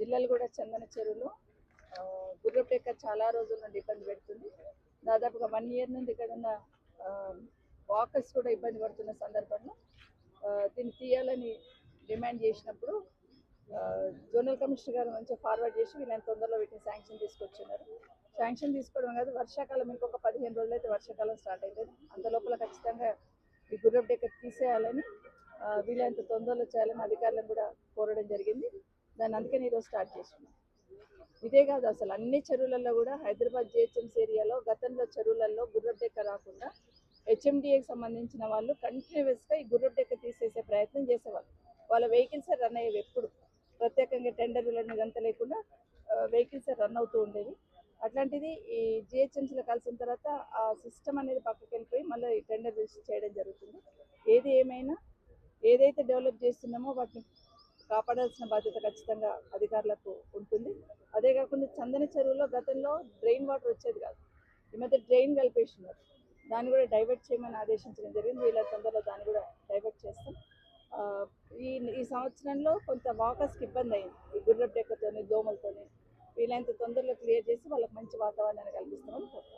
పిల్లలు కూడా చందన చెరువులో గుర్రపు డెక్క చాలా రోజుల నుండి ఇబ్బంది పెడుతుంది. దాదాపుగా 1 ఇయర్ నుండి ఇక్కడ ఉన్న వాకర్స్ కూడా ఇబ్బంది పడుతున్న సందర్భంలో దీన్ని తీయాలని డిమాండ్ చేసినప్పుడు జోనల్ కమిషనర్ గారు మంచిగా ఫార్వర్డ్ చేసి వీళ్ళని తొందరలో వీటిని శాంక్షన్ తీసుకొచ్చున్నారు. శాంక్షన్ తీసుకోవడం కాదు, వర్షాకాలం ఇంకొక 15 రోజులు అయితే వర్షాకాలం స్టార్ట్ అవుతుంది. అంత లోపల ఖచ్చితంగా ఈ గుర్రపు డెక్క తీసేయాలని వీళ్ళంత తొందరలో చేయాలని అధికారులను కూడా కోరడం జరిగింది. దాన్ని అందుకని ఈరోజు స్టార్ట్ చేస్తున్నాం. ఇదే కాదు, అసలు అన్ని చెరువులలో కూడా హైదరాబాద్ జిహెచ్ఎంసీ ఏరియాలో గతంలో చెరువులలో గుర్రపు డెక్క రాకుండా హెచ్ఎండిఏకి సంబంధించిన వాళ్ళు కంటిన్యూస్గా ఈ గుర్రపు డెక్క తీసేసే ప్రయత్నం చేసేవాళ్ళు. వాళ్ళ వెహికల్స్ రన్ అయ్యేవి, ఎప్పుడు ప్రత్యేకంగా టెండర్లను ఇదంతా లేకుండా వెహికల్స్ రన్ అవుతూ ఉండేవి. అట్లాంటిది ఈ జిహెచ్ఎంసీలో కలిసిన తర్వాత ఆ సిస్టమ్ అనేది పక్కకి వెళ్ళిపోయి మళ్ళీ ఈ టెండర్ రిజిస్టర్ చేయడం జరుగుతుంది. ఏది ఏమైనా ఏదైతే డెవలప్ చేస్తున్నామో వాటిని కాపాడాల్సిన బాధ్యత ఖచ్చితంగా అధికారులకు ఉంటుంది. అదే కాకుండా చందన చెరువులో గతంలో డ్రైన్ వాటర్ వచ్చేది కాదు, ఈ మధ్య డ్రైన్ కలిపేస్తున్నారు. దాన్ని కూడా డైవర్ట్ చేయమని ఆదేశించడం జరిగింది. వీళ్ళ తొందరలో దాన్ని కూడా డైవర్ట్ చేస్తాం. ఈ సంవత్సరంలో కొంత వాకర్స్కి ఇబ్బంది అయింది, ఈ గుర్రపు డెక్కతోని దోమలతోని. వీళ్ళంత తొందరలో క్లియర్ చేసి వాళ్ళకి మంచి వాతావరణాన్ని కల్పిస్తామని కోరుతాం.